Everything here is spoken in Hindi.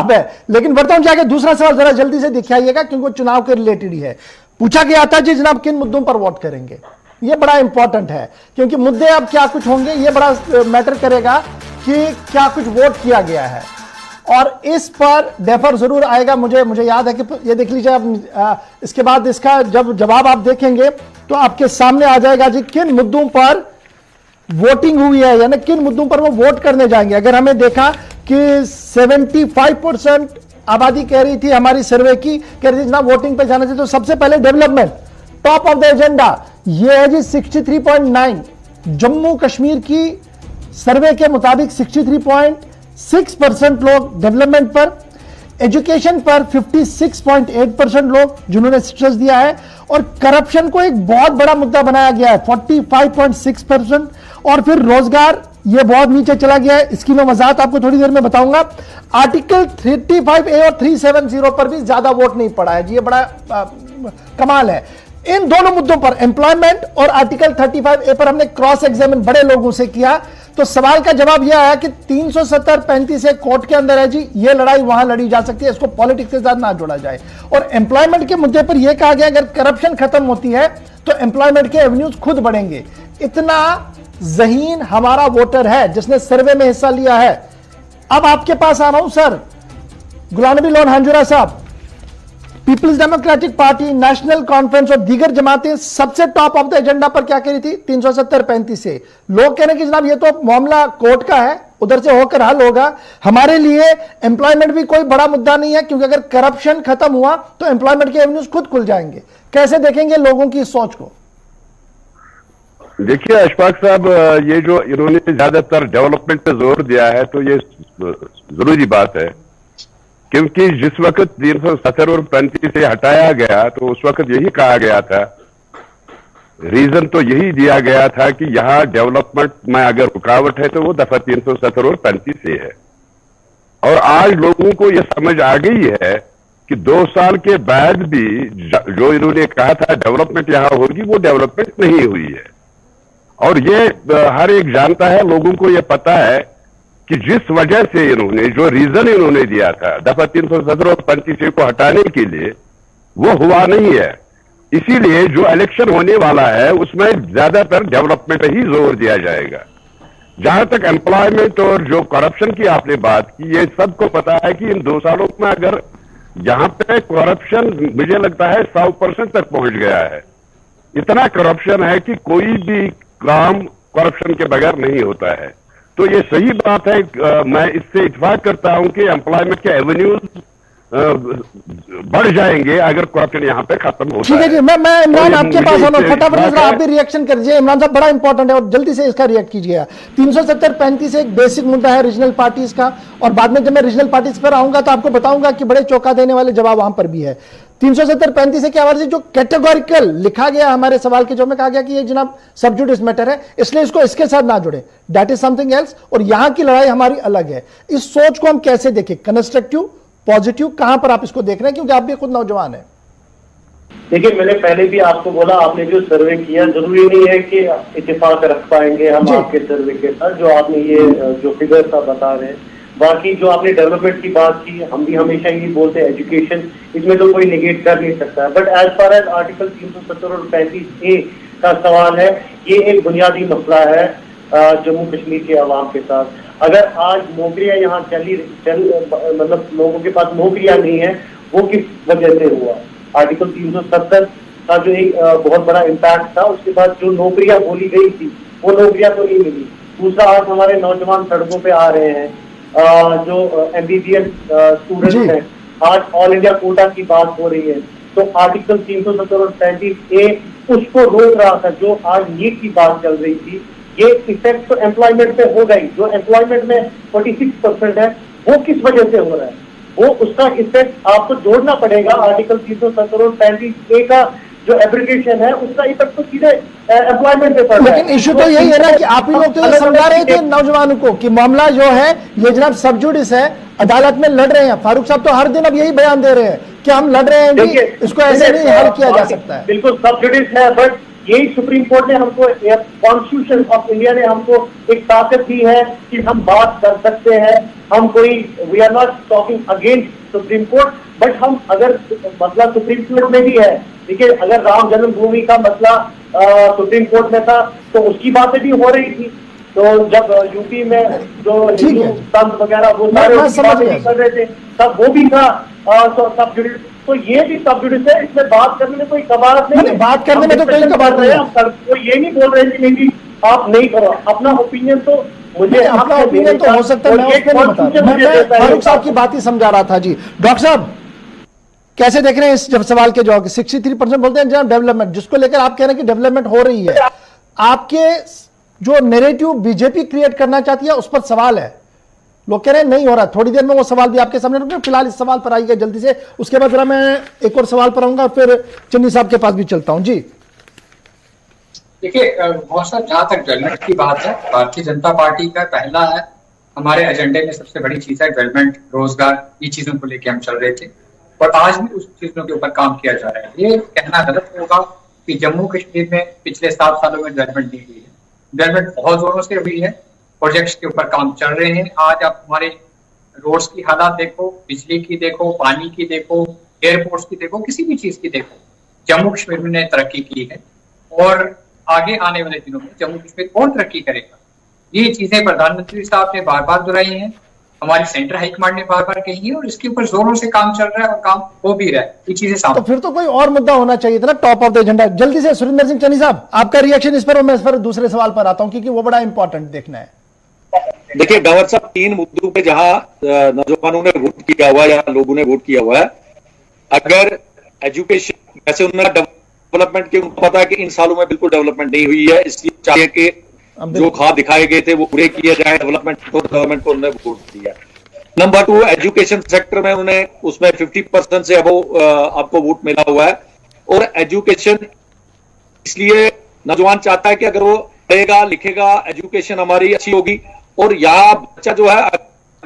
जवाब है। लेकिन बढ़ता हूं जाके दूसरा सवाल जरा जल्दी से दिखाइएगा, क्योंकि वो चुनाव के रिलेटेड ही है। पूछा गया था जी जनाब किन मुद्दों पर वोट करेंगे, ये बड़ा इंपॉर्टेंट है, क्योंकि मुद्दे अब क्या कुछ होंगे ये बड़ा मैटर करेगा कि क्या कुछ वोट किया गया है, और इस पर डेफर जरूर आएगा। मुझे याद है कि ये देख लीजिए आप, इसके बाद इसका जब जवाब आप देखेंगे तो आपके सामने आ जाएगा जी किन मुद्दों पर वोटिंग हुई है, यानी किन मुद्दों पर वो वोट करने जाएंगे। अगर हमें देखा कि 75% आबादी कह रही थी, हमारी सर्वे की कह रही थी जनाब वोटिंग पे जाना चाहिए, तो सबसे पहले development top of the agenda, ये है जी 63.9। जम्मू कश्मीर की सर्वे के मुताबिक 63.6% लोग डेवलपमेंट पर, एजुकेशन पर 56.8% लोग जिन्होंने स्ट्रेस दिया है, और करप्शन को एक बहुत बड़ा मुद्दा बनाया गया है 45.6%, और फिर रोजगार ये बहुत नीचे चला गया है। इसकी मैं वजाहत आपको थोड़ी देर में बताऊंगा। आर्टिकल 35A और 370 पर भी ज्यादा वोट नहीं पड़ा है जी, ये बड़ा कमाल है। इन दोनों मुद्दों पर, एम्प्लॉयमेंट और आर्टिकल 35A पर, हमने क्रॉस एग्जामिन बड़े लोगों से किया, तो सवाल का जवाब यह आया कि 370-35 कोर्ट के अंदर है जी, ये लड़ाई वहां लड़ी जा सकती है, इसको पॉलिटिक्स के साथ ना जोड़ा जाए। और एम्प्लॉयमेंट के मुद्दे पर यह कहा गया अगर करप्शन खत्म होती है तो एम्प्लॉयमेंट के एवेन्यूज खुद बढ़ेंगे। इतना ज़हीन हमारा वोटर है जिसने सर्वे में हिस्सा लिया है। अब आपके पास आ रहा हूं सर, गुलाम नबी लोन हांजुरा साहब, Peoples Democratic Party, National Conference और दीगर जमातें सबसे टॉप ऑफ द एजेंडा पर क्या कह रही थी 370-35 से। लोग कह रहे हैं कि जनाब ये तो मामला कोर्ट का है, उधर से होकर हल होगा, हमारे लिए एम्प्लॉयमेंट भी कोई बड़ा मुद्दा नहीं है, क्योंकि अगर करप्शन खत्म हुआ तो एम्प्लॉयमेंट के एवेन्यूज खुद खुल जाएंगे। कैसे देखेंगे लोगों की सोच को? देखिए अशफाक साहब, ये जो इन्होंने ज्यादातर डेवलपमेंट पे जोर दिया है तो ये जरूरी बात है, क्योंकि जिस वक्त 370 और 35 से हटाया गया तो उस वक्त यही कहा गया था, रीजन तो यही दिया गया था कि यहां डेवलपमेंट में अगर रुकावट है तो वो दफा 370 और 35 से है। और आज लोगों को यह समझ आ गई है कि 2 साल के बाद भी जो इन्होंने कहा था डेवलपमेंट यहां होगी, वो डेवलपमेंट नहीं हुई है। और ये हर एक जानता है, लोगों को यह पता है कि जिस वजह से इन्होंने, जो रीजन इन्होंने दिया था दफा 370 और 35 को हटाने के लिए, वो हुआ नहीं है। इसीलिए जो इलेक्शन होने वाला है उसमें ज्यादातर डेवलपमेंट ही जोर दिया जाएगा। जहां तक एम्प्लॉयमेंट और जो करप्शन की आपने बात की, ये सबको पता है कि इन 2 सालों में अगर यहां पे करप्शन मुझे लगता है 100% तक पहुंच गया है। इतना करप्शन है कि कोई भी काम करप्शन के बगैर नहीं होता है। तो ये सही बात है, मैं इससे इत्तेफाक करता हूं कि एम्प्लॉयमेंट के एवेन्यूज बढ़ जाएंगे अगर करप्शन यहां पे खत्म होता है। ठीक है जी, मैं इमरान आपके पास आना, फटाफट आप भी रिएक्शन कर दीजिए। इमरान साहब बड़ा इंपॉर्टेंट है और जल्दी से इसका रिएक्ट कीजिएगा। 370-35 एक बेसिक मुद्दा है रीजनल पार्टीज का, और बाद में जब मैं रीजनल पार्टीज पर आऊंगा तो आपको बताऊंगा कि बड़े चौंका देने वाले जवाब वहां पर भी है। 370-35 की आवाज जो कैटेगोरिकल लिखा गया हमारे सवाल के, जो में कहा गया कि ये जनाब सब जुडिस मैटर है, इसलिए इसको इसके साथ ना जुड़े, दैट इज समथिंग एल्स, और यहां की लड़ाई हमारी अलग है। इस सोच को हम कैसे देखें, कंस्ट्रक्टिव, पॉजिटिव, कहां पर आप इसको देख रहे हैं, क्योंकि आप भी खुद नौजवान है। देखिए, मैंने पहले भी आपको बोला, आपने जो सर्वे किया जरूरी नहीं है कि इत्तेफाक रख पाएंगे हम आपके सर्वे के साथ, जो आपने ये जो फिगर्स आप बता रहे हैं। बाकी जो आपने डेवलपमेंट की बात की, हम भी हमेशा यही बोलते हैं एजुकेशन, इसमें तो कोई निगेट कर नहीं सकता है। But as far as article 370 और 35A का सवाल है, ये एक बुनियादी मसला है जम्मू कश्मीर के अवाम के साथ। अगर आज नौकरियां यहाँ मतलब लोगों के पास नौकरियां नहीं है, वो किस वजह से हुआ? आर्टिकल 370 का जो एक बहुत बड़ा इम्पैक्ट था, उसके बाद जो नौकरियां बोली गई थी वो नौकरियां तो नहीं मिली। दूसरा, आज हमारे नौजवान सड़कों पे आ रहे हैं, जो MBBS स्टूडेंट्स हैं, आज ऑल इंडिया कोटा की बात हो रही है, तो आर्टिकल 370 और 35A उसको रोक रहा था। जो आज नीट की बात चल रही थी, ये इफेक्ट तो एम्प्लॉयमेंट पे हो गई। जो एम्प्लॉयमेंट में 46% है, वो किस वजह से हो रहा है? वो उसका इफेक्ट आपको जोड़ना पड़ेगा। आर्टिकल 370 और 35A का जो एब्रिगेशन है, उसका इफेक्ट तो सीधे एम्प्लॉयमेंट पे पड़ रहा है। लेकिन इशू तो यही है ना कि आप ही लोग तो समझा रहे थे नौजवानों को कि मामला जो है ये जनाब सब जुडिस है, अदालत में लड़ रहे हैं। फारूक साहब तो हर दिन अब यही बयान दे रहे हैं कि हम लड़ रहे हैं जी, इसको ऐसे नहीं हल किया जा सकता है। बिल्कुल सब जुडिस है, बट यही सुप्रीम कोर्ट ने हमको, कॉन्स्टिट्यूशन ऑफ इंडिया ने हमको एक ताकत दी है कि हम बात कर सकते हैं। हम कोई, we are not talking against Supreme Court, but हम अगर मसला सुप्रीम कोर्ट में भी है, देखिए अगर राम जन्मभूमि का मसला सुप्रीम कोर्ट में था तो उसकी बातें भी हो रही थी। तो जब यूपी में जो हिंदू संत वगैरह वो सारे बातें कर रहे थे, तब वो भी था सब जुड़े। तो ये भी सब जुड़े थे, इसमें बात करने में कोई कबात नहीं है। बात करने में तो कोई कबात नहीं है। वो ये नहीं बोल रहे कि नहीं आप नहीं करो अपना ओपिनियन, तो मुझे अपना ओपिनियन तो हो सकता है, मैं उसमें नहीं बता, मैं फारूक साहब की बात ही समझा रहा था। जी डॉक्टर साहब कैसे देख रहे हैं इस जब सवाल के जवाब? 63% बोलते हैं जनाब डेवलपमेंट, जिसको लेकर आप कह रहे हैं कि डेवलपमेंट हो रही है, आपके जो नैरेटिव बीजेपी क्रिएट करना चाहती है उस पर सवाल है। लोग कह रहे हैं नहीं हो रहा। थोड़ी देर में वो सवाल भी आपके सामने रखूंगा, फिलहाल इस सवाल पर आइएगा जल्दी से, उसके बाद जरा मैं एक और सवाल पर आऊंगा, फिर चन्नी साहब के पास भी चलता हूं। जी देखिए साहब, जहां तक डेवलपमेंट की बात है, भारतीय जनता पार्टी का पहला है, हमारे एजेंडे में सबसे बड़ी चीज है डेवलपमेंट, रोजगार, ये चीजों को लेकर हम चल रहे थे और आज भी उस चीजों के ऊपर काम किया जा रहा है। ये कहना गलत होगा कि जम्मू कश्मीर में पिछले 7 सालों में डेवलपमेंट नहीं हुई है। डेवलपमेंट बहुत जोरों से हुई है, प्रोजेक्ट्स के ऊपर काम चल रहे हैं। आज आप हमारे रोड्स की हालात देखो, बिजली की देखो, पानी की देखो, एयरपोर्ट्स की देखो, किसी भी चीज की देखो, जम्मू कश्मीर ने तरक्की की है और आगे आने वाले दिनों में जम्मू कश्मीर और तरक्की करेगा। ये चीजें प्रधानमंत्री साहब ने बार बार दोहराई हैं, हमारी सेंट्रल हाईकमांड ने बार बार कही है और इसके ऊपर जोरों से काम चल रहा है और काम हो भी रहा है। ये चीजें सामने, तो फिर तो कोई और मुद्दा होना चाहिए था ना टॉप ऑफ द एजेंडा। जल्दी से सुरेंद्र सिंह चन्नी साहब आपका रिएक्शन इस पर, और मैं इस पर दूसरे सवाल पर आता हूं क्योंकि वो बड़ा इंपॉर्टेंट देखना है। देखिए गवर साहब, 3 मुद्दों पे जहां नौजवानों ने वोट किया हुआ है या लोगों ने वोट किया हुआ है, अगर एजुकेशन, वैसे उन्होंने डेवलपमेंट के, उनको पता है कि इन सालों में बिल्कुल डेवलपमेंट नहीं हुई है, इसलिए चाहिए कि जो ख्वाब दिखाए गए थे वो पूरे किए जाए। डेवलपमेंट को उन्होंने वोट दिया। नंबर 2, एजुकेशन सेक्टर में उन्हें उसमें 50% से अब आपको वोट मिला हुआ है। और एजुकेशन इसलिए नौजवान चाहता है कि अगर वो पढ़ेगा लिखेगा, एजुकेशन हमारी अच्छी होगी और यहाँ बच्चा जो है